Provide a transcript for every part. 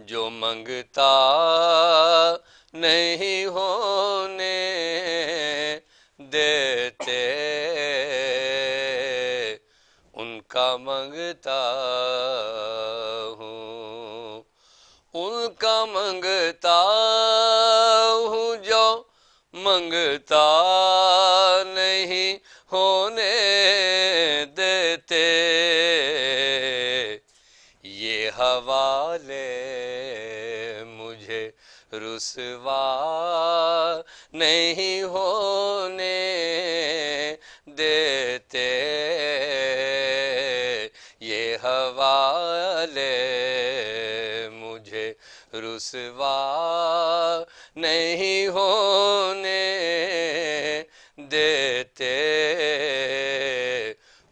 جو منگتا نہیں ہونے دیتے، ان کا منگتا ہوں، ان کا منگتا ہوں جو منگتا نہیں ہونے دیتے، یہ حوالے مجھے رسوا نہیں ہونے دیتے، یہ حوالے مجھے رسوا نہیں ہونے دیتے،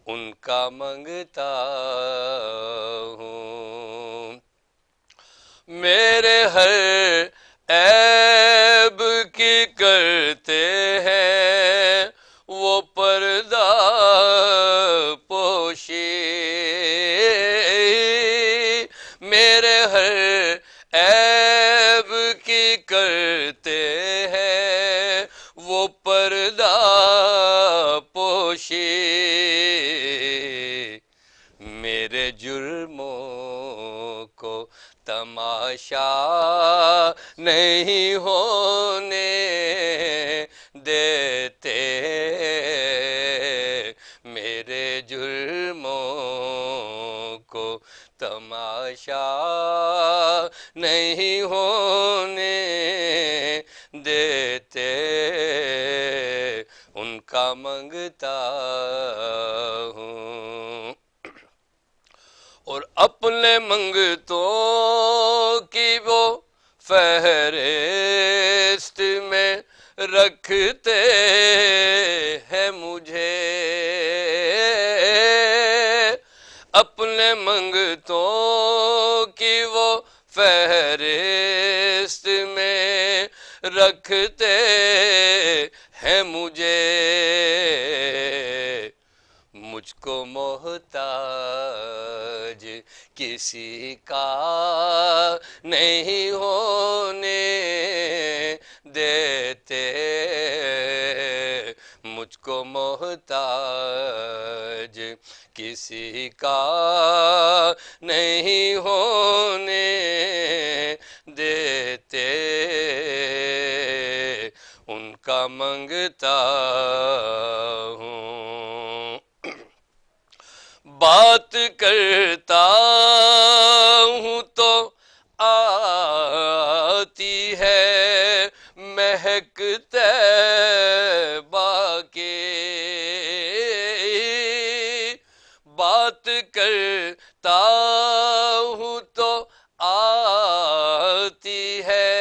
ان کا منگتا ہوں۔ میرے ہر عیب کی کرتے ہیں وہ پردہ پوشی، میرے ہر عیب کی کرتے ہیں وہ پردہ پوشی، میرے جرموں کو تماشا نہیں ہونے دیتے، میرے جرموں کو تماشا نہیں ہونے دیتے، ان کا منگتا ہوں، اور اپنے منگتوں کی وہ فہرست میں رکھتے ہیں مجھے، اپنے منگتوں کی وہ فہرست میں رکھتے ہیں مجھے، مجھ کو محتاج کسی کا نہیں ہونے دیتے، مجھ کو محتاج کسی کا نہیں ہونے دیتے، ان کا منگتا ہوں۔ بات کرتا ہوں تو آتی ہے مہک طیبہ کی، بات کرتا ہوں تو آتی ہے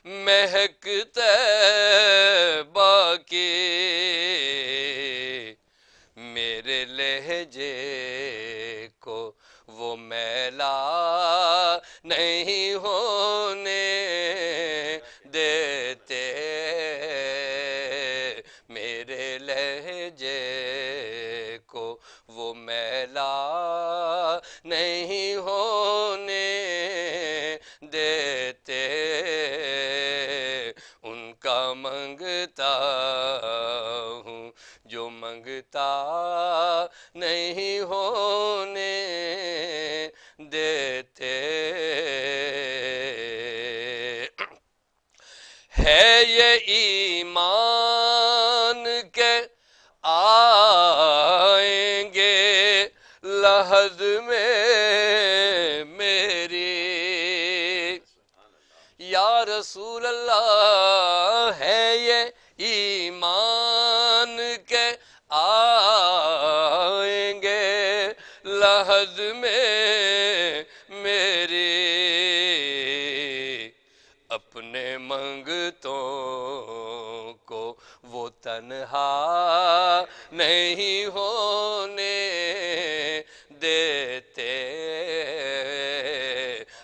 مہک طیبہ کی، میرے لہجے کو وہ میلا نہیں ہونے دیتے، میرے لہجے کو وہ میلا نہیں ہونے دیتے، ان کا منگتا ہوں، جو منگتا نہیں ہونے دیتے، ہے یہ ایمان کے آئیں گے لحظ میں میری، یا رسول اللہ، ہے یہ ایمان کے آئیں گے لحظ میں میری، اپنے منگتوں کو وہ تنہا نہیں ہونے دیتے،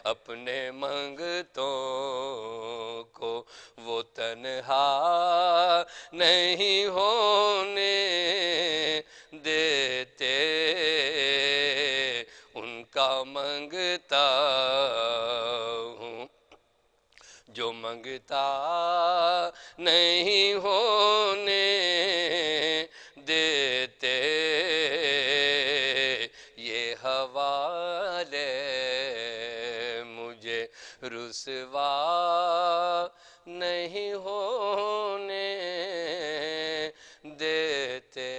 اپنے منگتوں کو وہ تنہا نہیں ہونے دیتے، ان کا منگتا ہوں، جو منگتا نہیں ہونے دیتے، یہ حوالے مجھے رسوا نہیں ہونے دیتے۔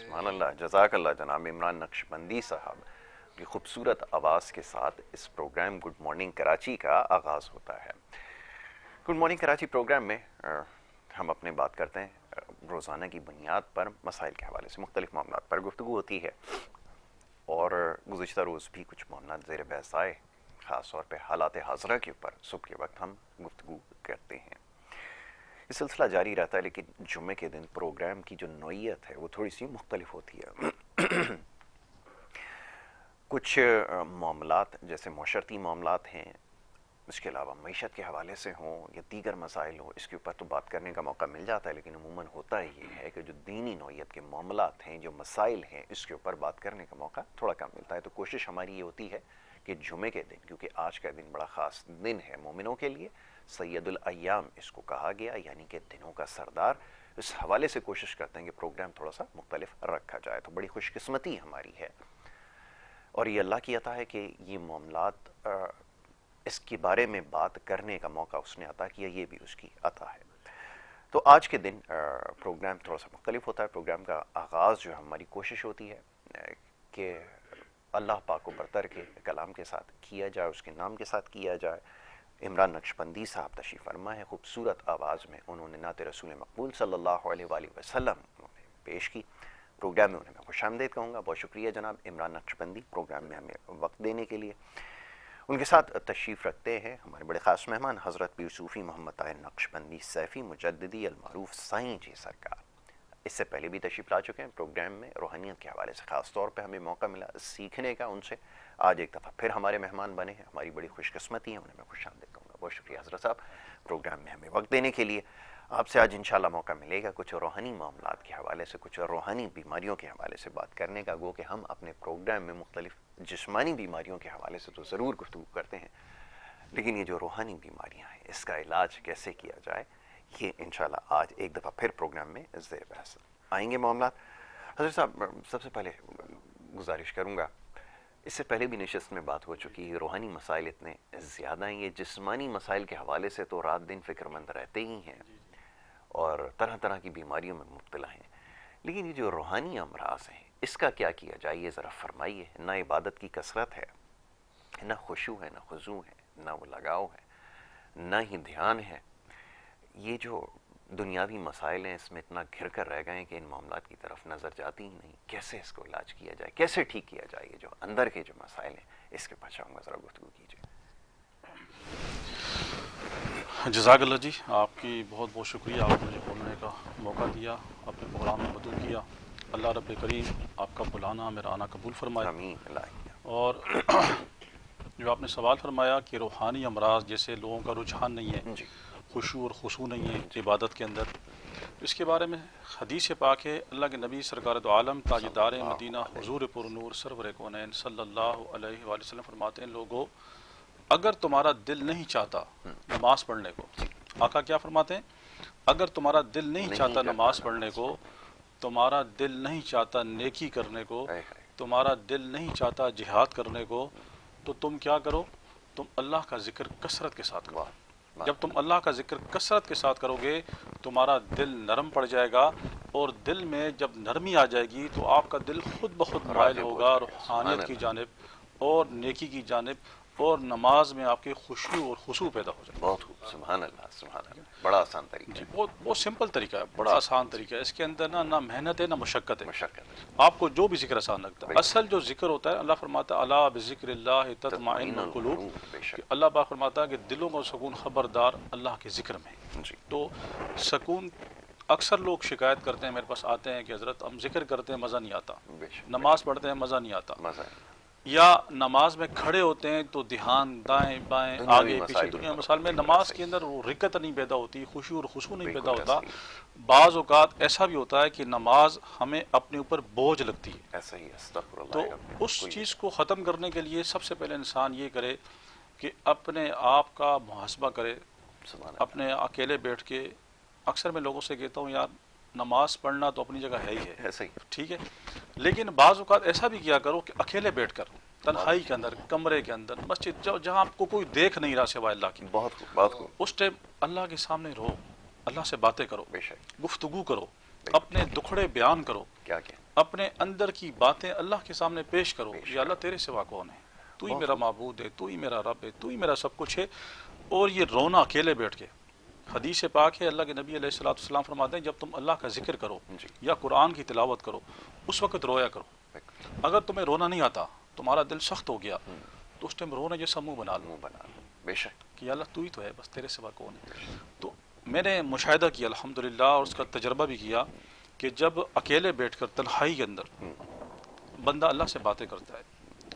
سبحان اللہ، جزاک اللہ جناب عمران نقشبندی صاحب کی خوبصورت آواز کے ساتھ اس پروگرام گڈ مارننگ کراچی کا آغاز ہوتا ہے۔ گڈ مارننگ کراچی پروگرام میں ہم اپنے بات کرتے ہیں روزانہ کی بنیاد پر مسائل کے حوالے سے مختلف معاملات پر گفتگو ہوتی ہے، اور گزشتہ روز بھی کچھ معاملات زیر بحث آئے، خاص طور پہ حالات حاضرہ کے اوپر صبح کے وقت ہم گفتگو کرتے ہیں۔ یہ سلسلہ جاری رہتا ہے، لیکن جمعے کے دن پروگرام کی جو نوعیت ہے وہ تھوڑی سی مختلف ہوتی ہے۔ کچھ معاملات جیسے معاشرتی معاملات ہیں، اس کے علاوہ معیشت کے حوالے سے ہوں یا دیگر مسائل ہوں، اس کے اوپر تو بات کرنے کا موقع مل جاتا ہے، لیکن عموماً ہوتا یہ ہے کہ جو دینی نوعیت کے معاملات ہیں، جو مسائل ہیں، اس کے اوپر بات کرنے کا موقع تھوڑا کم ملتا ہے۔ تو کوشش ہماری یہ ہوتی ہے کہ جمعے کے دن، کیونکہ آج کا دن بڑا خاص دن ہے مومنوں کے لیے، سید الایام اس کو کہا گیا، یعنی کہ دنوں کا سردار، اس حوالے سے کوشش کرتے ہیں کہ پروگرام تھوڑا سا مختلف رکھا جائے۔ تو بڑی خوش قسمتی ہماری ہے، اور یہ اللہ کی عطا ہے کہ یہ معاملات اس کے بارے میں بات کرنے کا موقع اس نے عطا کیا، یہ بھی اس کی عطا ہے۔ تو آج کے دن پروگرام تھوڑا سا مختلف ہوتا ہے۔ پروگرام کا آغاز جو ہماری کوشش ہوتی ہے کہ اللہ پاک و برتر کے کلام کے ساتھ کیا جائے، اس کے نام کے ساتھ کیا جائے۔ عمران نقشبندی صاحب تشریف فرما ہے، خوبصورت آواز میں انہوں نے نعت رسول مقبول صلی اللہ علیہ وآلہ وسلم پیش کی۔ پروگرام میں انہیں میں خوش آمدید کہوں گا۔ بہت شکریہ جناب عمران نقشبندی پروگرام میں ہمیں وقت دینے کے لیے۔ ان کے ساتھ تشریف رکھتے ہیں ہمارے بڑے خاص مہمان حضرت پیر صوفی محمد طاہر نقشبندی سیفی مجددی المعروف سائیں جی سرکار۔ اس سے پہلے بھی تشریف لا چکے ہیں پروگرام میں، روحانیت کے حوالے سے خاص طور پہ ہمیں موقع ملا سیکھنے کا ان سے، آج ایک دفعہ پھر ہمارے مہمان بنے ہیں، ہماری بڑی خوش قسمتی ہے، انہیں میں خوش آمدید کہوں گا۔ بہت شکریہ حضرت صاحب پروگرام میں ہمیں وقت دینے کے لیے۔ آپ سے آج انشاءاللہ موقع ملے گا کچھ روحانی معاملات کے حوالے سے، کچھ روحانی بیماریوں کے حوالے سے بات کرنے کا۔ گو کہ ہم اپنے پروگرام میں مختلف جسمانی بیماریوں کے حوالے سے تو ضرور گفتگو کرتے ہیں، لیکن یہ جو روحانی بیماریاں ہیں، اس کا علاج کیسے کیا جائے، یہ انشاءاللہ آج ایک دفعہ پھر پروگرام میں زیر بحث آئیں گے معاملات۔ حضرت صاحب سب سے پہلے گزارش کروں گا، اس سے پہلے بھی نشست میں بات ہو چکی ہے، روحانی مسائل اتنے زیادہ ہیں، یہ جسمانی مسائل کے حوالے سے تو رات دن فکر مند رہتے ہی ہیں اور طرح طرح کی بیماریوں میں مبتلا ہیں، لیکن یہ جو روحانی امراض ہیں، اس کا کیا کیا جائے، یہ ذرا فرمائیے۔ نہ عبادت کی کثرت ہے، نہ خشوع ہے، نہ خضوع ہے، نہ وہ لگاؤ ہے، نہ ہی دھیان ہے۔ یہ جو دنیاوی مسائل ہیں، اس میں اتنا گھر کر رہ گئے ہیں کہ ان معاملات کی طرف نظر جاتی ہی نہیں۔ کیسے اس کو علاج کیا جائے، کیسے ٹھیک کیا جائے، یہ جو اندر کے جو مسائل ہیں، اس کے پاس چاہوں گا ذرا گفتگو کیجیے۔ جزاک اللہ جی، آپ کی بہت بہت شکریہ، آپ نے مجھے بولنے کا موقع دیا، اپنے پروگرام میں مدعو کیا۔ اللہ رب کریم آپ کا بلانا میرا آنا قبول فرمائے۔ آمین اللہ۔ اور جو آپ نے سوال فرمایا کہ روحانی امراض جیسے لوگوں کا رجحان نہیں ہے، جی خشوع اور خضوع نہیں ہے عبادت کے اندر، اس کے بارے میں حدیث پاک ہے، اللہ کے نبی سرکار دو عالم تاجدار مدینہ حضور پر نور سرور کونین صلی اللہ علیہ وآلہ وسلم فرماتے ہیں، لوگوں اگر تمہارا دل نہیں چاہتا نماز پڑھنے کو، آقا کیا فرماتے ہیں، اگر تمہارا دل نہیں چاہتا نماز پڑھنے کو، تمہارا دل نہیں چاہتا نیکی کرنے کو، تمہارا دل نہیں چاہتا جہاد کرنے کو، تو تم کیا کرو، تم اللہ کا ذکر کثرت کے ساتھ کرو۔ جب تم اللہ کا ذکر کثرت کے ساتھ کرو گے، تمہارا دل نرم پڑ جائے گا، اور دل میں جب نرمی آ جائے گی تو آپ کا دل خود بخود مائل ہوگا روحانیت کی جانب اور نیکی کی جانب، اور نماز میں آپ کے خشوع اور خضوع پیدا ہو جائے گا۔ بہت خوب، سبحان اللہ سبحان اللہ، بڑا آسان طریقہ جی، ہے۔ بہت سمپل طریقہ ہے، بڑا آسان طریقہ ہے، اس کے اندر نہ محنت ہے نہ مشقت ہے، مشقت آپ کو جو بھی ذکر آسان لگتا ہے۔ اصل جو ذکر ہوتا ہے، اللہ فرماتا ہے الا بذکر اللہ تطمئن القلوب، کہ اللہ پاک فرماتا ہے کہ دلوں کا سکون خبردار اللہ کے ذکر میں۔ جی تو سکون، اکثر لوگ شکایت کرتے ہیں، میرے پاس آتے ہیں کہ حضرت ہم ذکر کرتے ہیں مزہ نہیں آتا، بے شک، نماز پڑھتے ہیں مزہ نہیں آتا، مزہ ہے۔ یا نماز میں کھڑے ہوتے ہیں تو دھیان دائیں بائیں دنیاوی آگے پیچھے مسائل دنیا پر مسائل میں بالکل نماز ایسا کے ہی، اندر وہ رکت نہیں پیدا ہوتی، خشوع اور خضوع نہیں بالکل پیدا ہوتا۔ ایسا ہی، بعض اوقات ایسا بھی ہوتا ہے کہ نماز ہمیں اپنے اوپر بوجھ لگتی ہے، ایسا ہی، استغفر تو اللہ رب، اس بالکل چیز کو ختم کرنے کے لیے سب سے پہلے انسان یہ کرے کہ اپنے آپ کا محاسبہ کرے، سبحان اللہ، اپنے اکیلے بیٹھ کے۔ اکثر میں لوگوں سے کہتا ہوں یار نماز پڑھنا تو اپنی جگہ ہے ہی ہے، ایسا ہی، ٹھیک ہے، لیکن بعض اوقات ایسا بھی کیا کرو کہ اکیلے بیٹھ کر تنہائی کے اندر، کمرے کے اندر، مسجد جہاں آپ کو کوئی دیکھ نہیں رہا سوائے اللہ کی، بہت خوب، بہت خوب، اس ٹائم اللہ کے سامنے رہو، اللہ سے باتیں کرو، بے شک، گفتگو کرو، بالکل اپنے دکھڑے بیان کرو، کیا کیا، اپنے اندر کی باتیں اللہ کے سامنے پیش کرو، بے شک، یا اللہ تیرے سوا کون ہے، تو ہی بہت میرا خوب، معبود ہے، تو ہی میرا رب ہے، تو ہی میرا سب کچھ ہے۔ اور یہ رونا اکیلے بیٹھ کے، حدیث پاک ہے اللہ کے نبی علیہ الصلوۃ والسلام فرماتے ہیں جب تم اللہ کا ذکر کرو جی، یا قرآن کی تلاوت کرو اس وقت رویا کرو۔ بالکل، اگر تمہیں رونا نہیں آتا، تمہارا دل سخت ہو گیا، تو اس ٹائم رونے جیسا منہ بنا لو منہ بنا لو، بے شک، کہ اللہ تو ہی تو ہے، بس تیرے سوا کون ہے۔ تو میں نے مشاہدہ کیا الحمدللہ، اور اس کا تجربہ بھی کیا کہ جب اکیلے بیٹھ کر تنہائی کے اندر بندہ اللہ سے باتیں کرتا ہے،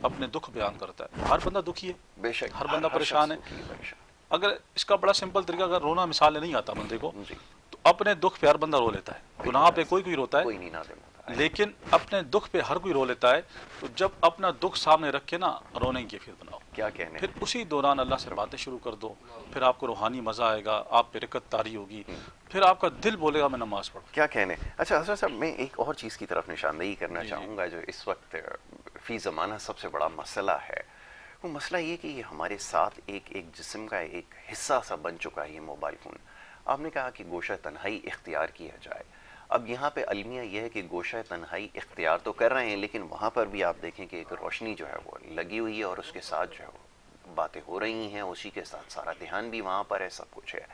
اپنے دکھ بیان کرتا ہے، ہر بندہ دکھی ہے، بے شک، ہر بندہ شخص پریشان ہے۔ دکھی بے شک، اگر اس کا بڑا سمپل طریقہ، اگر رونا مثال نہیں آتا بندے کو، جی، تو اپنے دکھ پہ ہر بندہ رو لیتا ہے، گناہ پہ کوئی کوئی روتا کوئی ہے، نہیں نادم ہوتا ہے، لیکن اپنے دکھ پہ ہر کوئی رو لیتا ہے۔ تو جب اپنا دکھ سامنے رکھ کے نا رونے کی کیفیت بناؤ، کیا کہنے، پھر اسی دوران اللہ سے باتیں شروع کر دو، پھر آپ کو روحانی مزہ آئے گا، آپ پہ رکت طاری ہوگی، پھر آپ کا دل بولے گا میں نماز پڑھوں۔ کیا کہنے۔ اچھا حضرت صاحب، میں ایک اور چیز کی طرف نشاندہی کرنا جی، چاہوں گا جو اس وقت فی زمانہ سب سے بڑا مسئلہ ہے، وہ مسئلہ یہ کہ یہ ہمارے ساتھ ایک جسم کا ایک حصہ سا بن چکا ہے یہ موبائل فون۔ آپ نے کہا کہ گوشہ تنہائی اختیار کیا جائے، اب یہاں پہ المیہ یہ ہے کہ گوشہ تنہائی اختیار تو کر رہے ہیں، لیکن وہاں پر بھی آپ دیکھیں کہ ایک روشنی جو ہے وہ لگی ہوئی ہے، اور اس کے ساتھ جو ہے وہ باتیں ہو رہی ہیں، اسی کے ساتھ سارا دھیان بھی وہاں پر ہے، سب کچھ ہے۔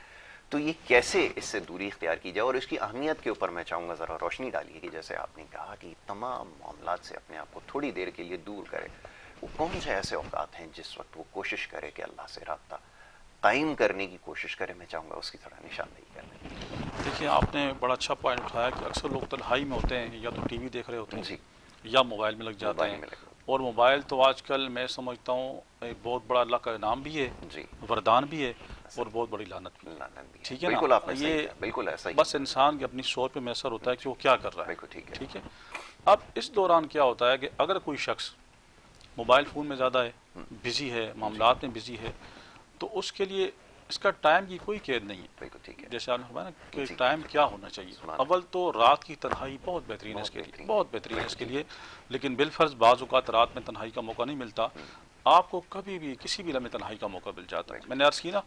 تو یہ کیسے اس سے دوری اختیار کی جائے، اور اس کی اہمیت کے اوپر میں چاہوں گا ذرا روشنی ڈالیے کہ جیسے آپ نے کہا کہ تمام معاملات سے اپنے آپ کو تھوڑی دیر کے لیے دور کرے، وہ کون سے ایسے اوقات ہیں جس وقت وہ کوشش کرے کہ اللہ سے رابطہ قائم کرنے کی کوشش کرے، میں چاہوں گا اس کی طرح نشاندہی کریں۔ دیکھیں آپ نے بڑا اچھا پوائنٹ اٹھایا کہ اکثر لوگ تنہائی میں ہوتے ہیں، یا تو ٹی وی دیکھ رہے ہوتے جی، ہیں یا موبائل میں لگ جاتے موبائل ہیں، میں لگے، اور موبائل تو آج کل میں سمجھتا ہوں ایک بہت بڑا اللہ کا انعام بھی ہے، جی، وردان بھی ہے، اور بہت بڑی لعنت بھی ہے، لعنت بھی ہے، ٹھیک ہے نا۔ بالکل آپ نے صحیح یہ کہا، بالکل ایسا ہی، بس انسان کی اپنی سوچ پہ میسر ہوتا ہے کہ وہ کیا کر رہا بالکل ہے، ٹھیک ہے، ٹھیک ہے۔ اب اس دوران کیا ہوتا ہے کہ اگر کوئی شخص موبائل فون میں زیادہ ہے، بزی ہے، معاملات میں بزی ہے، تو اس کے لیے اس کا ٹائم کی کوئی قید نہیں ہے۔ بالکل ٹھیک ہے، جیسے آپ نے فرمایا نا کہ جی، ٹائم کیا ہونا چاہیے، سبحان اول تو رات کی تنہائی بہت بہترین ہے اس بہت کے لیے، بہترین، بہت بہترین ہے اس کے لیے، لیکن بالفرض بعض اوقات رات میں تنہائی کا موقع نہیں ملتا، آپ کو کبھی بھی کسی بھی لمحے تنہائی کا موقع مل جاتا ہے۔ میں نے عرض کی نا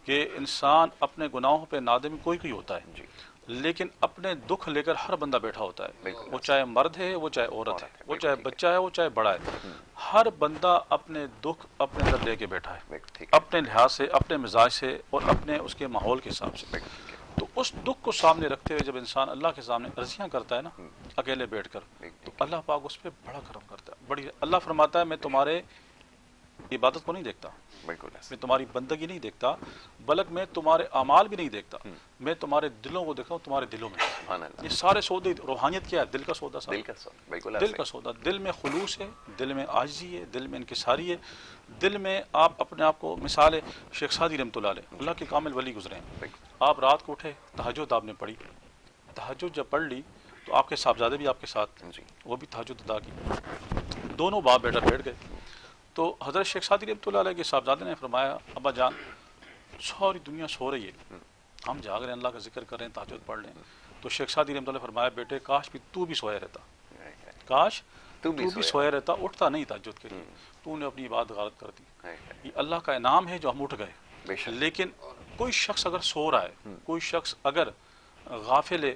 کہ انسان اپنے گناہوں پہ نادم کوئی کوئی ہوتا ہے، جی، لیکن اپنے دکھ لے کر ہر بندہ بیٹھا ہوتا ہے، بالکل وہ چاہے مرد ہے، وہ چاہے عورت ہے، وہ بالکل چاہے ٹھیک ہے، بچہ ہے، وہ چاہے بڑا ہے، ہر بندہ اپنے دکھ اپنے اندر لے کے بیٹھا ہے، بالکل ٹھیک ہے، اپنے لحاظ سے، اپنے مزاج سے، اور اپنے اس کے ماحول کے حساب سے۔ بالکل ٹھیک ہے، تو اس دکھ کو سامنے رکھتے ہوئے جب انسان اللہ کے سامنے عرضیاں کرتا ہے نا اکیلے بیٹھ کر، بالکل تو ٹھیک ہے، اللہ پاک اس پہ بڑا کرم کرتا ہے، بڑی اللہ فرماتا ہے میں تمہارے عبادت کو نہیں دیکھتا، بالکل ایسا، میں تمہاری بندگی نہیں دیکھتا، بلکہ میں تمہارے اعمال بھی نہیں دیکھتا، میں تمہارے دلوں کو دیکھتا ہوں، تمہارے دلوں میں۔ سبحان اللہ، یہ سارے سودے، روحانیت کیا ہے؟ دل کا سودا دل سارا، کا سوال، بالکل دل ایسا کا سودا، دل میں خلوص ہے، دل میں عاجزی ہے، دل میں انکساری ہے، دل میں آپ اپنے آپ کو، مثال ہے شیخ سعدی رحمۃ اللہ علیہ، اللہ کے کامل ولی گزرے ہیں، بالکل، آپ رات کو اٹھے، تہجد آپ نے پڑھی، تہجد جب پڑھ لی تو آپ کے صاحبزادے بھی آپ کے ساتھ، جی، وہ بھی تہجد ادا کی، دونوں باپ بیٹا بیٹھ گئے، تو حضرت شیخ سعدی رحمۃ اللہ علیہ کے صاحبزادے نے فرمایا ابا جان ساری دنیا سو رہی ہے، ہم جاگ رہے ہیں، اللہ کا ذکر کر رہے ہیں، تہجد پڑھ رہے ہیں، تو شیخ سعدی رحمۃ اللہ نے فرمایا بیٹے کاش بھی تو بھی سویا رہتا، کاش تو بھی سویا رہتا، اٹھتا نہیں تہجد کے لیے، تو نے اپنی بات غلط کر دی۔ یہ اللہ کا انعام ہے جو ہم اٹھ گئے، بے شک، لیکن کوئی شخص اگر سو رہا ہے، کوئی شخص اگر غافل ہے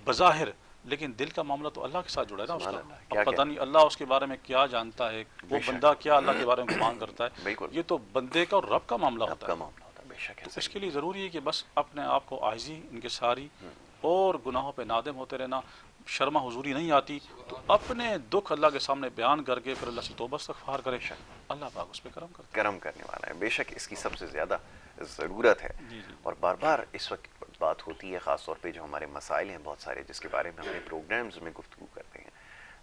بظاہر، لیکن دل کا معاملہ تو اللہ کے ساتھ جڑا ہے نا اس سبحان کا، اللہ، اب کیا پتہ نہیں اللہ اس کے بارے میں کیا جانتا ہے، وہ بے شک، بندہ کیا اللہ کے بارے میں گمان کرتا ہے، بالکل، یہ تو بندے کا اور رب کا معاملہ آپ ہوتا کا ہے۔ معاملہ ہوتا ہے، بے شک تو ایسا اس ہی، کے لیے ضروری ہے کہ بس اپنے آپ کو عاجزی، انکساری اور گناہوں پہ نادم ہوتے رہنا، شرما حضوری نہیں آتی تو اپنے دکھ اللہ کے سامنے بیان کر کے پھر اللہ سے توبہ استغفار کرے، اللہ پاک اس پہ کرم کرتا کرم کرنے والا ہے، بے شک اس کی سب سے زیادہ ضرورت ہے، ہے۔ جی جی اور بار بار اس وقت بات ہوتی ہے، خاص طور پہ جو ہمارے مسائل ہیں بہت سارے جس کے بارے میں اپنے پروگرامز میں گفتگو کرتے ہیں،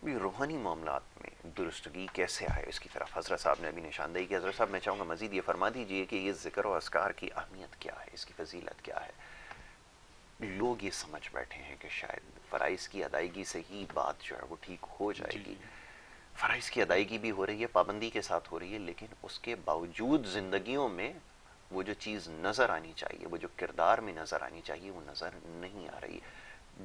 بھی روحانی معاملات میں درستگی کیسے آئے اس کی طرف حضرت صاحب نے ابھی نشاندہی کی. حضرت صاحب میں چاہوں گا مزید یہ فرما دیجئے کہ یہ ذکر و اذکار کی اہمیت کیا ہے, اس کی فضیلت کیا ہے. لوگ یہ سمجھ بیٹھے ہیں کہ شاید فرائض کی ادائیگی سے ہی بات جو ہے وہ ٹھیک ہو جائے گی. فرائض کی ادائیگی بھی ہو رہی ہے, پابندی کے ساتھ ہو رہی ہے, لیکن اس کے باوجود زندگیوں میں وہ جو چیز نظر آنی چاہیے, وہ جو کردار میں نظر آنی چاہیے, وہ نظر نہیں آ رہی,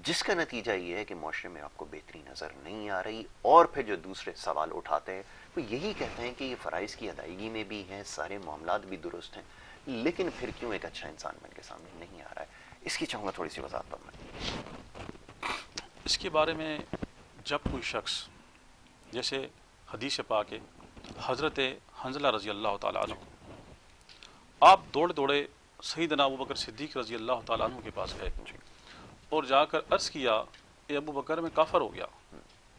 جس کا نتیجہ یہ ہے کہ معاشرے میں آپ کو بہتری نظر نہیں آ رہی. اور پھر جو دوسرے سوال اٹھاتے ہیں وہ یہی کہتے ہیں کہ یہ فرائض کی ادائیگی میں بھی ہیں, سارے معاملات بھی درست ہیں, لیکن پھر کیوں ایک اچھا انسان بن کے سامنے نہیں آ رہا ہے. اس کی چاہوں گا تھوڑی سی وضاحت فرمائیں. اس کے بارے میں جب کوئی شخص, جیسے حدیث پاک ہے حضرت حنظلہ رضی اللہ تعالیٰ عنہ, آپ دوڑے دوڑے سیدنا ابوبکر صدیق رضی اللہ تعالیٰ عنہ کے پاس گئے اور جا کر عرض کیا اے ابو بکر میں کافر ہو گیا,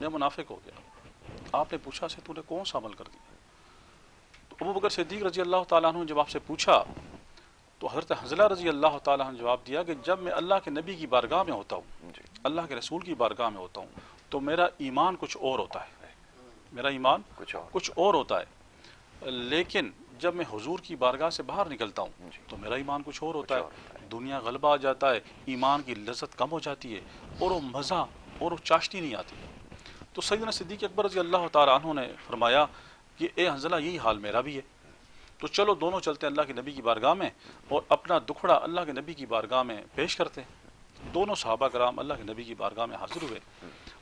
میں منافق ہو گیا. آپ نے پوچھا سے تو نے کون سا عمل کر دیا؟ تو ابو بکر صدیق رضی اللہ تعالیٰ عنہ نے جب آپ سے پوچھا تو حضرت حنظلہ رضی اللہ تعالیٰ عنہ نے جواب دیا کہ جب میں اللہ کے نبی کی بارگاہ میں ہوتا ہوں, اللہ کے رسول کی بارگاہ میں ہوتا ہوں, تو میرا ایمان کچھ اور ہوتا ہے, میرا ایمان کچھ اور ہوتا ہے. لیکن جب میں حضور کی بارگاہ سے باہر نکلتا ہوں تو میرا ایمان کچھ اور ہوتا ہے. دنیا غلبہ آ جاتا ہے, ایمان کی لذت کم ہو جاتی ہے, اور وہ مزہ اور وہ چاشنی نہیں آتی. تو سیدنا صدیق اکبر رضی اللہ تعالیٰ عنہ نے فرمایا کہ اے حنظلہ یہی حال میرا بھی ہے, تو چلو دونوں چلتے ہیں اللہ کے نبی کی بارگاہ میں اور اپنا دکھڑا اللہ کے نبی کی بارگاہ میں پیش کرتے ہیں. دونوں صحابہ کرام اللہ کے نبی کی بارگاہ میں حاضر ہوئے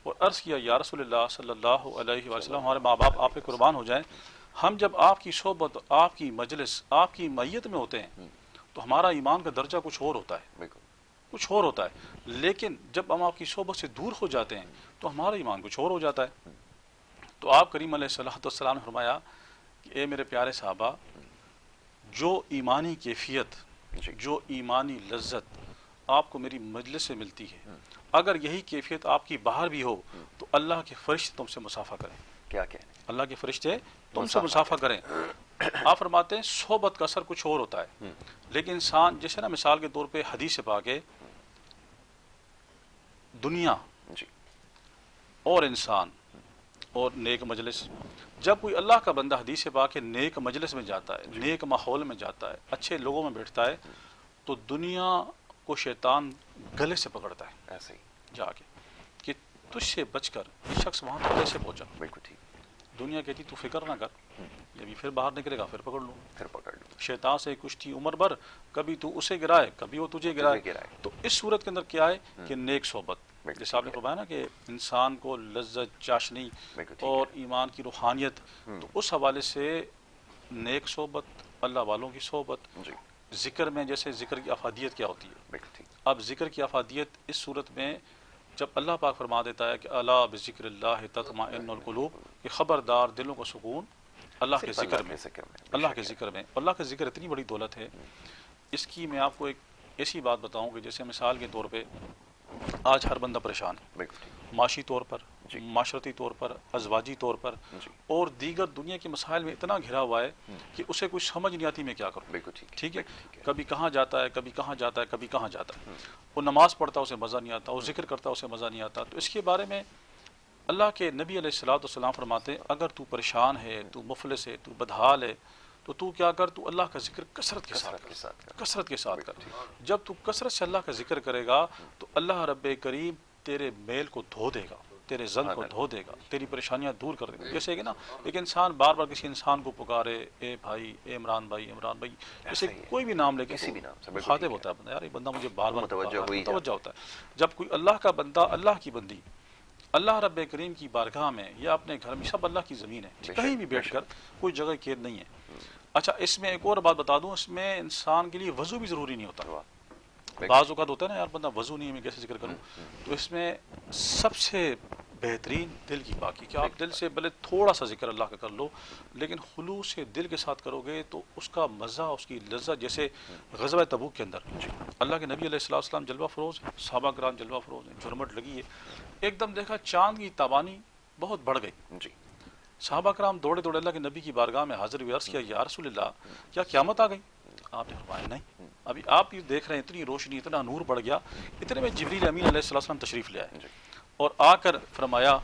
اور عرض کیا یا رسول اللہ صلی اللہ علیہ وسلم, ہمارے ماں باپ آپ پہ قربان ہو جائیں, ہم جب آپ کی صحبت, آپ کی مجلس, آپ کی معیت میں ہوتے ہیں تو ہمارا ایمان کا درجہ کچھ اور ہوتا ہے, کچھ اور ہوتا ہے, لیکن جب ہم آپ کی صحبت سے دور ہو جاتے ہیں تو ہمارا ایمان کچھ اور ہو جاتا ہے. تو آپ کریم علیہ السلام نے فرمایا کہ اے میرے پیارے صحابہ, جو ایمانی کیفیت, جو ایمانی لذت آپ کو میری مجلس سے ملتی ہے, اگر یہی کیفیت آپ کی باہر بھی ہو تو اللہ کے فرشتے تم سے مصافحہ کریں. کیا کہنے, اللہ کے فرشتے تم سے مصافحہ کریں. آپ فرماتے ہیں صحبت کا اثر کچھ اور ہوتا ہے, لیکن انسان جیسے نا مثال کے طور پہ حدیث پاک ہے دنیا اور انسان اور نیک مجلس, جب کوئی اللہ کا بندہ حدیث پاک ہے نیک مجلس میں جاتا ہے, نیک ماحول میں جاتا ہے, اچھے لوگوں میں بیٹھتا ہے, تو دنیا کو شیطان گلے سے پکڑتا ہے ایسے ہی جا کے کہ تجھ سے بچ کر یہ شخص وہاں تک کیسے پہنچا. بالکل ٹھیک. دنیا کہتی تو فکر نہ کر, جب پھر باہر نکلے گا پھر پکڑ لوں, پھر پکڑ لوں. شیطان سے کشتی عمر بھر, کبھی تو اسے گرائے کبھی وہ تجھے گرائے. تو اس صورت کے اندر کیا ہے کہ نیک صحبت, جیسے آپ نے فرمایا نا کہ انسان کو لذت, چاشنی اور ایمان کی روحانیت, تو اس حوالے سے نیک صحبت, اللہ والوں کی صحبت. ذکر میں جیسے ذکر کی افادیت کیا ہوتی ہے, اب ذکر کی افادیت اس صورت میں جب اللہ پاک فرما دیتا ہے کہ الا بذکر اللہ تطمئن القلوب, کہ خبردار دلوں کو سکون اللہ کے ذکر میں, اللہ کے ذکر میں. اللہ کا ذکر اتنی بڑی دولت ہے, اس کی میں آپ کو ایک ایسی بات بتاؤں کہ جیسے مثال کے طور پہ آج ہر بندہ پریشان ہے, معاشی طور پر, معاشرتی طور پر, ازواجی طور پر, اور دیگر دنیا کے مسائل میں اتنا گھرا ہوا ہے کہ اسے کچھ سمجھ نہیں آتی میں کیا کروں. ٹھیک ہے, کبھی کہاں جاتا ہے, کبھی کہاں جاتا ہے, کبھی کہاں جاتا ہے. وہ نماز پڑھتا اسے مزہ نہیں آتا, وہ ذکر کرتا اسے مزہ نہیں آتا. تو اس کے بارے میں اللہ کے نبی علیہ السلام فرماتے ہیں اگر تو پریشان ہے, تو مفلس ہے, تو بدحال ہے, تو کیا کر, تو اللہ کا ذکر کثرت کے ساتھ کر. جب تو کثرت سے اللہ کا ذکر کرے گا تو اللہ رب کریم تیرے میل کو دھو دے گا, تیرے زن کو دھو دے گا, تیری پریشانیاں دور کر دے گا. جیسے کہ نا ایک انسان بار بار کسی انسان کو پکارے, اے بھائی, اے عمران بھائی, عمران بھائی, جیسے کوئی بھی نام لے کے خاطب ہوتا ہے بندہ, یار یہ بندہ مجھے بار بار متوجہ ہوتا ہے. جب کوئی اللہ کا بندہ, اللہ کی بندی اللہ رب کریم کی بارگاہ میں یا اپنے گھر میں, سب اللہ کی زمین ہے, کہیں بھی بیٹھ کر کوئی جگہ قید نہیں ہے. اچھا, اس میں ایک اور بات بتا دوں, اس میں انسان کے لیے وضو بھی ضروری نہیں ہوتا. بعض اوقات ہوتا ہے نا یار بندہ وضو نہیں ہے, میں کیسے ذکر کروں. تو اس میں سب سے بہترین دل کی پاکی, کہ آپ دل سے بھلے تھوڑا سا ذکر اللہ کا کر لو, لیکن خلوص سے دل کے ساتھ کرو گے تو اس کا مزہ, اس کی لذت. جیسے غزوہ تبوک کے اندر اللہ کے نبی علیہ السلام جلوہ فروز ہیں, صحابہ کرام جلوہ فروز ہیں, جھرمٹ لگی ہے, ایک دم دیکھا چاند کی تابانی بہت بڑھ گئی. صحابہ کرام دوڑے دوڑے اللہ کے نبی کی بارگاہ میں حاضر ہوئے, عرض کیا یا رسول اللہ کیا قیامت آ گئی؟ آپ نے فرمایا نہیں, ابھی آپ یہ دیکھ رہے ہیں اتنی روشنی, اتنا نور بڑھ گیا. اتنے میں جبریل امین علیہ السلام تشریف لے آئے اور آ کر فرمایا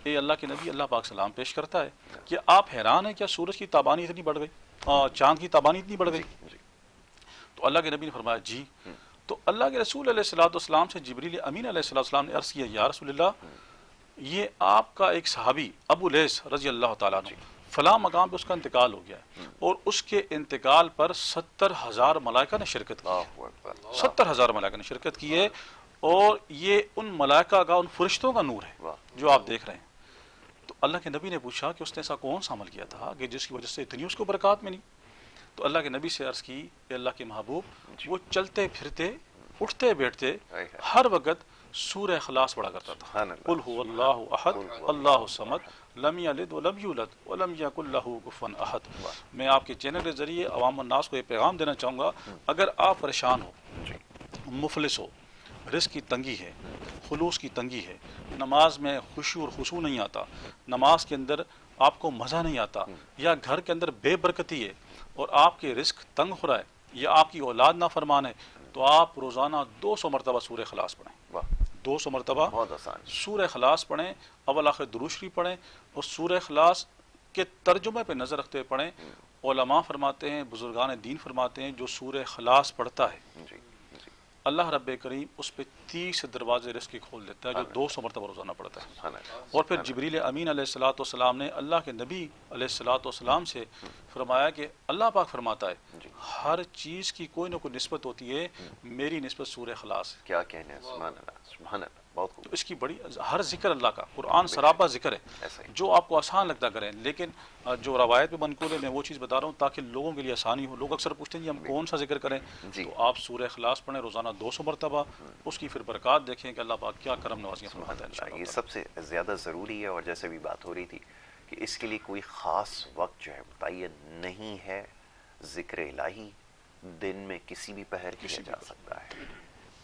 اے اللہ کے نبی، اللہ پاک سلام پیش کرتا ہے کہ آپ حیران ہیں کیا سورج کی تابانی اتنی بڑھ گئی، چاند کی تابانی اتنی بڑھ گئی؟ تو اللہ کے نبی نے فرمایا جی۔ تو اللہ کے رسول علیہ الصلوۃ والسلام سے جبریل امین علیہ السلام نے عرض کیا یا رسول اللہ، یہ آپ کا ایک صحابی ابو لیث رضی اللہ تعالیٰ عنہ فلاں مقام پہ اس کا انتقال ہو گیا ہے، اور اس کے انتقال پر 70,000 ملائکہ نے شرکت کی ہے، 70,000 ملائکہ نے شرکت کی ہے، اور یہ ان ملائکہ کا، ان فرشتوں کا نور ہے جو آپ دیکھ رہے ہیں۔ تو اللہ کے نبی نے پوچھا کہ اس نے ایسا کون سا عمل کیا تھا کہ جس کی وجہ سے اتنی اس کو برکات ملی؟ تو اللہ کے نبی سے عرض کی کہ اللہ کے محبوب، وہ چلتے پھرتے اٹھتے بیٹھتے ہر وقت سورہ اخلاص پڑھا کرتا تھا، قل هو اللہ احد اللہ الصمد لم یلد ولم یولد ولم یکن لہ کفوا احد۔ میں آپ کے چینل کے ذریعے عوام الناس کو یہ پیغام دینا چاہوں گا، اگر آپ پریشان ہو، مفلس ہو، رزق کی تنگی ہے، خلوص کی تنگی ہے، نماز میں خشوع اور خضوع نہیں آتا، نماز کے اندر آپ کو مزہ نہیں آتا، یا گھر کے اندر بے برکتی ہے اور آپ کے رزق تنگ ہو رہا ہے، یا آپ کی اولاد نافرمان ہے، تو آپ روزانہ 200 مرتبہ سورہ اخلاص پڑھیں، 200 مرتبہ سورہ اخلاص پڑھیں، اول آخر درود شریف پڑھیں، اور سورہ اخلاص کے ترجمے پہ نظر رکھتے ہوئے پڑھیں۔ علماء فرماتے ہیں، بزرگان دین فرماتے ہیں، جو سورہ اخلاص پڑھتا ہے اللہ رب کریم اس پہ 30 دروازے رزق کے کھول دیتا ہے، جو 200 مرتبہ روزانہ پڑھتا ہے۔ اور پھر جبریل امین علیہ الصلوۃ والسلام نے اللہ کے نبی علیہ الصلوۃ والسلام سے فرمایا کہ اللہ پاک فرماتا ہے ہر چیز کی کوئی نہ کوئی نسبت ہوتی ہے، میری نسبت سورہ اخلاص ہے۔ کیا کہنے ہیں، سبحان اللہ، سبحان اللہ، بہت خوب۔ تو اس کی بڑی ہر ذکر اللہ کا، قرآن سراپا ذکر ہے، جو آپ کو آسان لگتا کریں، لیکن جو روایت پہ منقول ہے میں وہ چیز بتا رہا ہوں تاکہ لوگوں کے لیے آسانی ہو۔ لوگ اکثر پوچھتے ہیں جی ہم کون سا ذکر کریں، تو آپ سورہ اخلاص پڑھیں روزانہ 200 مرتبہ، اس کی پھر برکات دیکھیں کہ اللہ پاک کیا کرم نوازیاں فرماتا ہے انشاءاللہ۔ یہ سب سے زیادہ ضروری ہے، اور جیسے بھی بات ہو رہی تھی کہ اس کے لیے کوئی خاص وقت جو ہے متعین نہیں ہے، ذکر الہی دن میں کسی بھی پہر کیا جا سکتا ہے،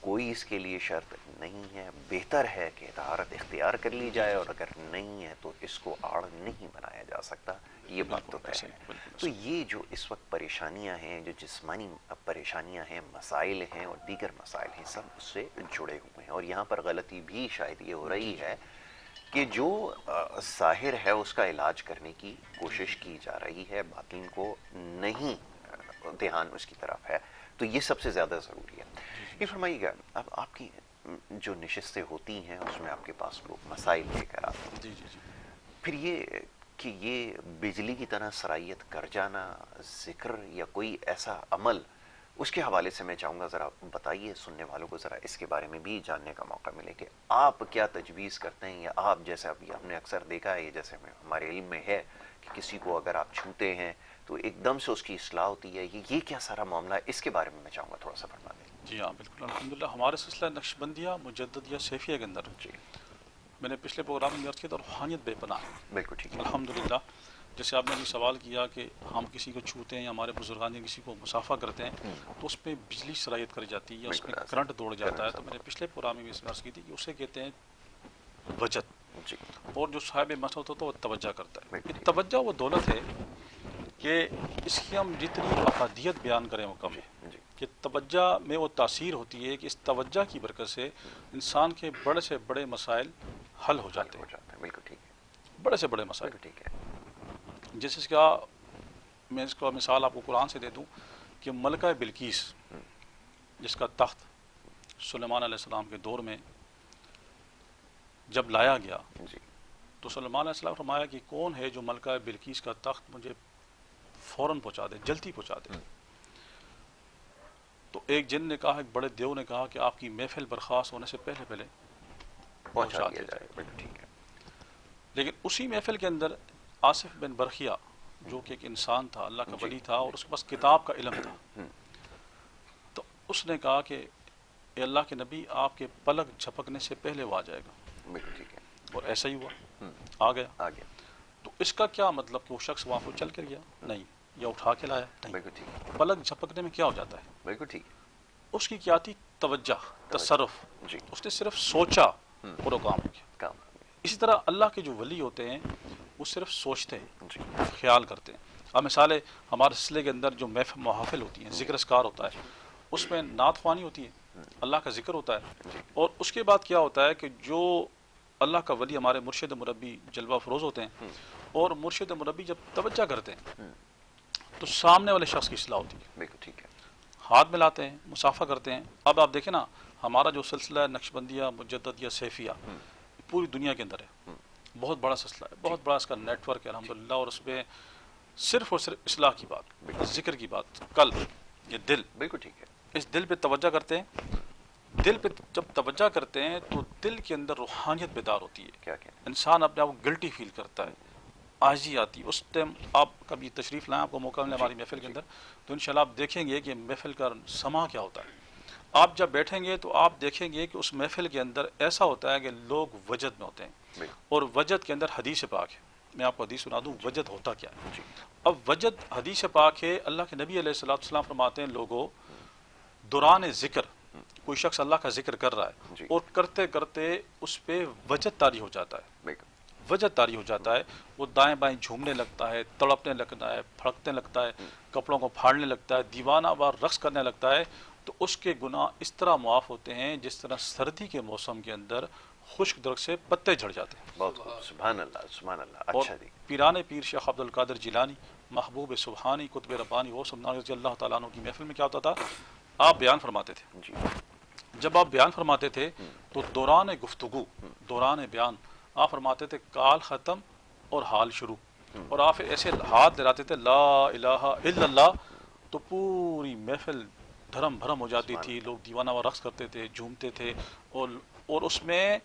کوئی اس کے لیے شرط نہیں ہے۔ بہتر ہے کہ طہارت اختیار کر لی جائے، اور اگر نہیں ہے تو اس کو آڑ نہیں بنایا جا سکتا، یہ بات تو طے ہے۔ تو یہ جو اس وقت پریشانیاں ہیں، جو جسمانی پریشانیاں ہیں، مسائل ہیں اور دیگر مسائل ہیں، سب اس سے جڑے ہوئے ہیں۔ اور یہاں پر غلطی بھی شاید یہ ہو رہی ہے کہ جو ظاہر ہے اس کا علاج کرنے کی کوشش کی جا رہی ہے، باطن کو نہیں دھیان اس کی طرف ہے، تو یہ سب سے زیادہ ضروری ہے۔ یہ فرمائیے گا، اب آپ کی جو نشستیں ہوتی ہیں اس میں آپ کے پاس لوگ مسائل لے کر آتے ہیں، پھر یہ کہ یہ بجلی کی طرح سرائیت کر جانا، ذکر یا کوئی ایسا عمل، اس کے حوالے سے میں چاہوں گا ذرا بتائیے سننے والوں کو، ذرا اس کے بارے میں بھی جاننے کا موقع ملے کہ آپ کیا تجویز کرتے ہیں، یا آپ جیسے ابھی ہم نے اکثر دیکھا ہے، جیسے ہمارے علم میں ہے کہ کسی کو اگر آپ چھوتے ہیں تو ایک دم سے اس کی اصلاح ہوتی ہے، یہ کیا سارا معاملہ ہے، اس کے بارے میں چاہوں گا تھوڑا سا فرما دیں۔ جی ہاں بالکل، الحمدللہ ہمارے سلسلہ نقشبندیہ مجددیہ سیفیہ کے اندر میں نے پچھلے پروگرام میں عرض کیا تھا، روحانیت بے پناہ ہے، بالکل ٹھیک ہے، الحمدللہ۔ جیسے آپ نے بھی سوال کیا کہ ہم کسی کو چھوتے ہیں، ہمارے بزرگان کسی کو مسافہ کرتے ہیں تو اس پہ بجلی سرایت کر جاتی ہے یا اس میں کرنٹ دوڑ جاتا ہے، تو میں نے پچھلے پروگرام میں بھی عرض کی تھی کہ اسے کہتے ہیں وجد، اور جو صاحب مسلط ہوتا ہے وہ توجہ کرتا ہے۔ یہ توجہ وہ دولت ہے کہ اس کی ہم جتنی افادیت بیان کریں وہ کم ہے، کہ توجہ میں وہ تاثیر ہوتی ہے کہ اس توجہ کی برکت سے انسان کے بڑے سے بڑے مسائل حل ہو جاتے ہیں، بالکل ٹھیک ہے، بڑے سے بڑے مسائل۔ ٹھیک ہے، جیسے اس کا میں اس کا مثال آپ کو قرآن سے دے دوں کہ ملکہ بلقیس جس کا تخت سلیمان علیہ السلام کے دور میں جب لایا گیا تو سلیمان علیہ السلام فرمایا کہ کون ہے جو ملکہ بلقیس کا تخت مجھے فوراً پہنچا دے، جلدی پہنچا دے۔ تو ایک جن نے کہا، ایک بڑے دیو نے کہا کہ آپ کی محفل برخاست ہونے سے پہلے پہلے پہنچا دیا جائے۔ ٹھیک ہے، لیکن اسی محفل کے اندر آصف بن برخیہ جو کہ ایک انسان تھا، اللہ کا ولی تھا، اور اس کے پاس کتاب کا علم تھا، تو اس نے کہا کہ اے اللہ کے نبی آپ کے پلک جھپکنے سے پہلے وہ آ جائے گا، بالکل ٹھیک ہے، اور ایسا ہی ہوا، آ گیا۔ تو اس کا کیا مطلب کہ وہ شخص وہاں کو چل کر گیا؟ نہیں، یا اٹھا کے لایا؟ نہیں۔ بالکل ٹھیک ہے، پلک جھپکنے میں کیا ہو جاتا ہے؟ بالکل ٹھیک ہے، اس کی کیا تھی؟ توجہ، تصرف، اس نے صرف سوچا اور وہ کام ہو گیا۔ اسی طرح اللہ کے جو ولی ہوتے ہیں وہ صرف سوچتے ہیں، خیال کرتے ہیں۔ اب مثال ہے ہمارے سلسلے کے اندر جو محافل ہوتی ہیں، ذکر اذکار ہوتا ہے، اس میں نعت خوانی ہوتی ہے، اللہ کا ذکر ہوتا ہے، اور اس کے بعد کیا ہوتا ہے کہ جو اللہ کا ولی ہمارے مرشد مربی جلوہ فروز ہوتے ہیں، اور مرشد مربی جب توجہ کرتے ہیں تو سامنے والے شخص کی اصلاح ہوتی ہے، بالکل ٹھیک ہے، ہاتھ ملاتے ہیں، مصافحہ کرتے ہیں۔ اب آپ دیکھیں نا، ہمارا جو سلسلہ ہے نقشبندیہ مجددیہ سیفیہ پوری دنیا کے اندر ہے، بہت بڑا سلسلہ ہے، بہت بڑا اس کا نیٹ ورک ہے الحمدللہ، اور اس میں صرف اور صرف اصلاح کی بات، ذکر کی بات، قلب، یہ دل، بالکل ٹھیک ہے، اس دل پہ توجہ کرتے ہیں۔ دل پہ جب توجہ کرتے ہیں تو دل کے اندر روحانیت بیدار ہوتی ہے، کیا کہنا ہے؟ انسان اپنے آپ کو گلٹی فیل کرتا ہے، عاجزی آتی ہے۔ اس ٹائم آپ کبھی تشریف لائیں، آپ کو موقع ملے ہماری محفل کے اندر، تو انشاءاللہ آپ دیکھیں گے کہ محفل کا سما کیا ہوتا ہے۔ آپ جب بیٹھیں گے تو آپ دیکھیں گے کہ اس محفل کے اندر ایسا ہوتا ہے کہ لوگ وجد میں ہوتے ہیں، اور وجد کے اندر حدیث پاک ہے۔ میں آپ کو حدیث سنا دوں وجد ہوتا کیا ہے۔ اب وجد حدیث پاک ہے، اللہ کے نبی علیہ السلام فرماتے ہیں لوگوں، دوران ذکر کوئی شخص اللہ کا ذکر کر رہا ہے اور کرتے کرتے اس پہ وجد طاری ہو جاتا ہے، وجد طاری ہو جاتا ہے، وہ دائیں بائیں جھومنے لگتا ہے، تڑپنے لگتا ہے، پھڑکنے لگتا ہے، کپڑوں کو پھاڑنے لگتا ہے، دیوانہ وار رقص کرنے لگتا ہے، تو اس کے گناہ اس طرح معاف ہوتے ہیں جس طرح سردی کے موسم کے اندر خشک درخت سے پتے جھڑ جاتے ہیں۔ بہت خوب، سبحان اللہ سبحان اللہ، اور اچھا جی، پیران پیر شیخ عبد القادر جیلانی، محبوب سبحانی، قطب ربانی غوث النار رضی اللہ تعالیٰ عنہ کی محفل میں کیا ہوتا تھا، آپ بیان فرماتے تھے۔ جی جب آپ بیان فرماتے تھے تو دوران گفتگو، دوران بیان آپ فرماتے تھے کال ختم اور حال شروع، اور آپ ایسے ہاتھ دلاتے تھے لا الہ الا اللہ، تو پوری محفل دھرم بھرم ہو جاتی تھی، لوگ دیوانہ وار رقص کرتے تھے، جھومتے تھے، اور اس میں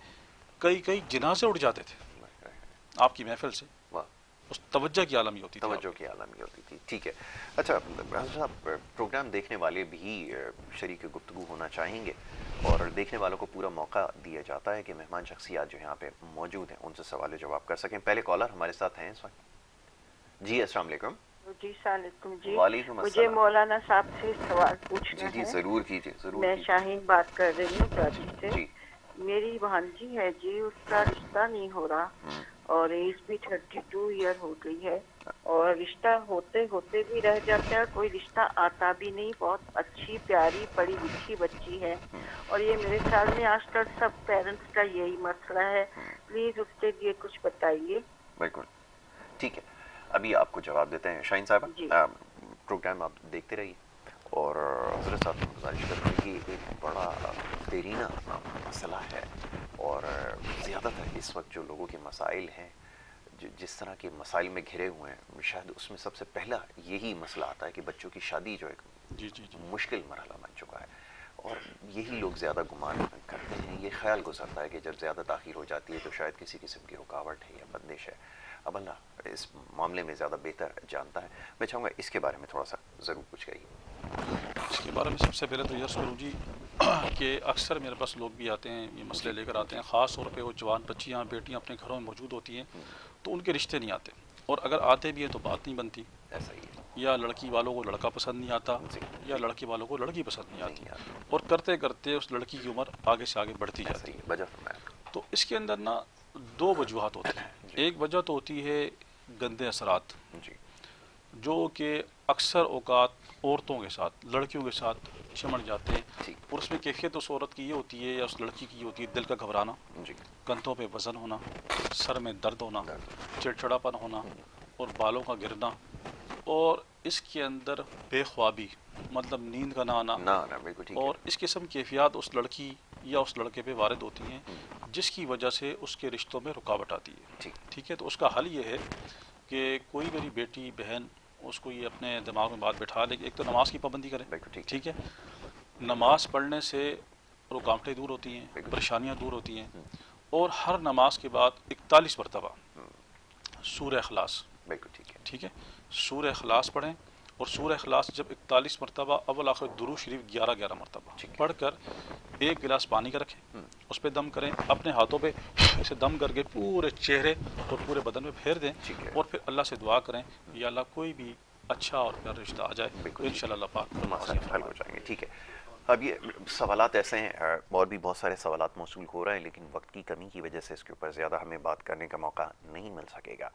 کئی جنازے اٹھ جاتے تھے آپ کی محفل سے، واہ، اس توجہ کی عالمی ہوتی تھی۔ توجہ کی عالمی ہوتی تھی، ٹھیک ہے۔ اچھا حضرت صاحب، پروگرام دیکھنے والے بھی شریک گفتگو ہونا چاہیں گے، اور دیکھنے والوں کو پورا موقع دیا جاتا ہے کہ مہمان شخصیات جو یہاں پہ موجود ہیں ان سے سوال و جواب کر سکیں۔ پہلے کالر ہمارے ساتھ ہیں اس وقت۔ جی السلام علیکم۔ جی السلام علیکم جی، وعلیکم مجھے السلام۔ مولانا صاحب سے سوال پوچھنا جی ہے۔ ضرور کیجیے، ضرور میں کیجیے۔ شاہین بات کر رہی ہوں کراچی سے۔ جی میری بھانجی ہے جی، اس کا رشتہ نہیں ہو رہا، اور ایج بھی 32 ایئر ہو گئی ہے، اور رشتہ ہوتے ہوتے بھی رہ جاتا ہے، کوئی رشتہ آتا بھی نہیں۔ بہت اچھی پیاری پڑھی لکھی بچی ہے، اور یہ میرے خیال میں آج کل سب پیرنٹس کا یہی مسئلہ ہے، پلیز اس کے لیے کچھ بتائیے۔ بالکل ٹھیک ہے، ابھی آپ کو جواب دیتے ہیں۔ شاہین صاحب، جی پروگرام آپ دیکھتے رہیے، اور حضرت صاحب سے گزارش کرتے ہیں کہ ایک بڑا دیرینہ مسئلہ ہے، اور زیادہ تر اس وقت جو لوگوں کے مسائل ہیں، جس طرح کے مسائل میں گھرے ہوئے ہیں، شاید اس میں سب سے پہلا یہی مسئلہ آتا ہے کہ بچوں کی شادی جو ایک مشکل مرحلہ بن چکا ہے، اور یہی لوگ زیادہ گمان کرتے ہیں، یہ خیال گزرتا ہے کہ جب زیادہ تاخیر ہو جاتی ہے تو شاید کسی قسم کی رکاوٹ ہے یا بندش ہے۔ اب اللہ اس معاملے میں زیادہ بہتر جانتا ہے، میں چاہوں گا اس کے بارے میں تھوڑا سا ضرور کچھ کہیے۔ اس کے بارے میں سب سے پہلے تو یس کروں جی کہ اکثر میرے پاس لوگ بھی آتے ہیں، یہ مسئلے لے کر آتے ہیں، خاص طور پہ وہ جوان بچیاں بیٹیاں اپنے گھروں میں موجود ہوتی ہیں تو ان کے رشتے نہیں آتے، اور اگر آتے بھی ہیں تو بات نہیں بنتی، ایسا ہی ہے، یا لڑکی والوں کو لڑکا پسند نہیں آتا، یا لڑکی والوں کو لڑکی پسند نہیں آتی، اور کرتے کرتے اس لڑکی کی عمر آگے سے آگے بڑھتی جاتی ہے۔ وجہ فرمایا۔ تو اس کے اندر نا دو وجوہات ہوتی ہیں۔ ایک وجہ تو ہوتی ہے گندے اثرات، جی جو کہ اکثر اوقات عورتوں کے ساتھ، لڑکیوں کے ساتھ چمٹ جاتے ہیں، اور اس میں کیفیت اس عورت کی یہ ہوتی ہے یا اس لڑکی کی یہ ہوتی ہے، دل کا گھبرانا، جی کندھوں پہ وزن ہونا، سر میں درد ہونا، چڑچڑاپن ہونا، اور بالوں کا گرنا، اور اس کے اندر بے خوابی، مطلب نیند کا نہ آنا، بالکل ٹھیک ہے، اور اس قسم کی کیفیات اس لڑکی یا اس لڑکے پہ وارد ہوتی ہیں، جس کی وجہ سے اس کے رشتوں میں رکاوٹ آتی ہے۔ ٹھیک ہے، تو اس کا حل یہ ہے کہ کوئی میری بیٹی بہن اس کو یہ اپنے دماغ میں بات بٹھا لے کہ ایک تو نماز کی پابندی کرے، ٹھیک ہے، نماز پڑھنے سے رکاوٹیں دور ہوتی ہیں، پریشانیاں دور ہوتی ہیں، اور ہر نماز کے بعد 41 مرتبہ سورہ اخلاص، بالکل ٹھیک ہے، سورہ اخلاص پڑھیں، اور سورہ اخلاص جب 41 مرتبہ اول آخر درود شریف 11 مرتبہ پڑھ کر ایک گلاس پانی کا رکھیں، اس پہ دم کریں، اپنے ہاتھوں پہ اسے دم کر کے پورے چہرے اور پورے بدن میں پھیر دیں، اور پھر اللہ سے دعا کریں یا اللہ کوئی بھی اچھا اور پیارا رشتہ آ جائے، انشاءاللہ اللہ پاک حل ہو جائیں گے۔ ٹھیک ہے، اب یہ سوالات ایسے ہیں، اور بھی بہت سارے سوالات موصول ہو رہے ہیں، لیکن وقت کی کمی کی وجہ سے اس کے اوپر زیادہ ہمیں بات کرنے کا موقع نہیں مل سکے گا،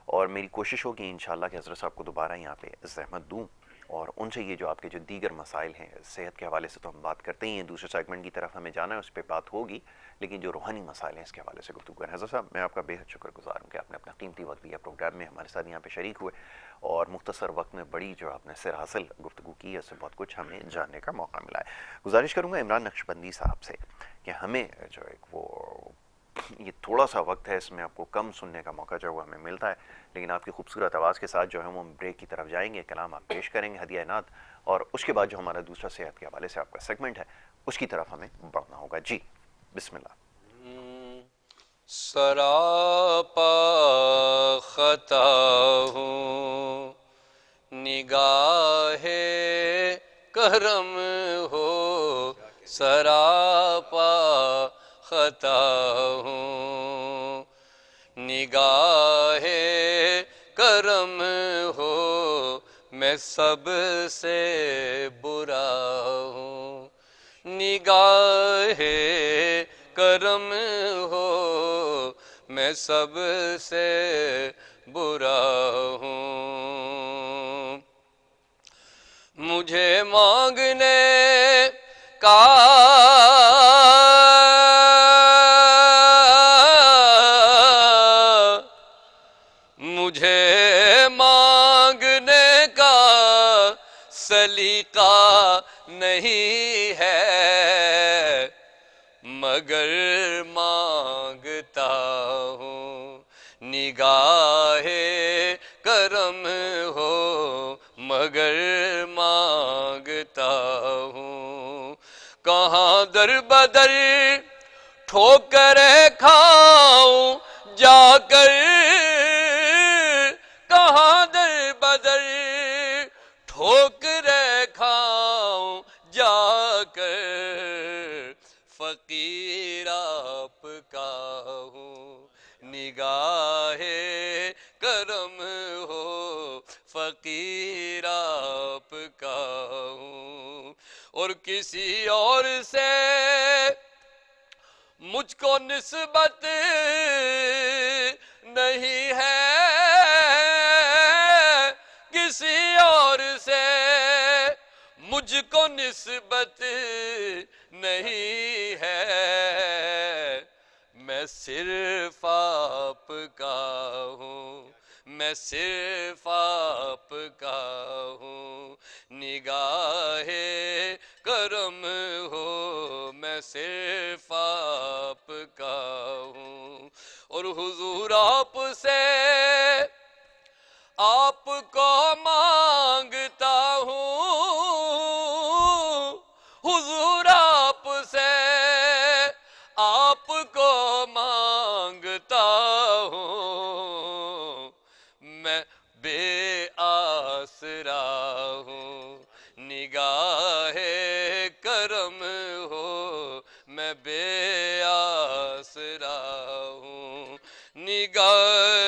اور میری کوشش ہوگی انشاءاللہ کہ حضرت صاحب کو دوبارہ یہاں پہ زحمت دوں اور ان سے یہ جو آپ کے جو دیگر مسائل ہیں صحت کے حوالے سے تو ہم بات کرتے ہی ہیں، دوسرے سیگمنٹ کی طرف ہمیں جانا ہے، اس پہ بات ہوگی، لیکن جو روحانی مسائل ہیں اس کے حوالے سے گفتگو کریں۔ حضرت صاحب میں آپ کا بے حد شکر گزار ہوں کہ آپ نے اپنا قیمتی وقت دیا، پروگرام میں ہمارے ساتھ یہاں پہ شریک ہوئے، اور مختصر وقت میں بڑی جو آپ نے سر حاصل گفتگو کی ہے، اس سے بہت کچھ ہمیں جاننے کا موقع ملا ہے۔ گزارش کروں گا عمران نقشبندی صاحب سے کہ ہمیں جو ایک وہ یہ تھوڑا سا وقت ہے، اس میں آپ کو کم سننے کا موقع جو ہے وہ ہمیں ملتا ہے، لیکن آپ کی خوبصورت آواز کے ساتھ جو ہے وہ ہم بریک کی طرف جائیں گے، کلام آپ پیش کریں گے، ہدیہ نعت، اور اس کے بعد جو ہمارا دوسرا صحت کے حوالے سے آپ کا سیگمنٹ ہے اس کی طرف ہمیں بڑھنا ہوگا۔ جی بسم اللہ۔ سراپا خطا ہوں، نگاہ کرم ہو، سراپا خطا ہوں، نگاہ کرم ہو، میں سب سے برا ہوں، نگاہ کرم ہو، میں سب سے برا ہوں، مجھے مانگنے کا سلیقہ نہیں ہے، مگر مانگتا ہوں، نگاہ کرم ہو، مگر مانگتا ہوں، کہاں در بدر ٹھوکریں کھاؤں جا کر، کہاں در بدر ٹھوکریں کھاؤں جا کر، فقیر آپ کا ہوں، نگاہ کرم ہو، فقیر آپ کا ہوں، اور کسی اور سے مجھ کو نسبت نہیں ہے، کسی اور سے مجھ کو نسبت نہیں ہے، میں صرف آپ کا ہوں، میں صرف آپ کا ہوں، نگاہ کرم ہو، میں صرف آپ کا ہوں، اور حضور آپ سے آپ کو مانگتا ہوں، حضور آپ سے آپ کو مانگتا ہوں، میں بے آسرا ہوں، نگاہ کرم ہو، میں بے آسرا ہوں، نگاہ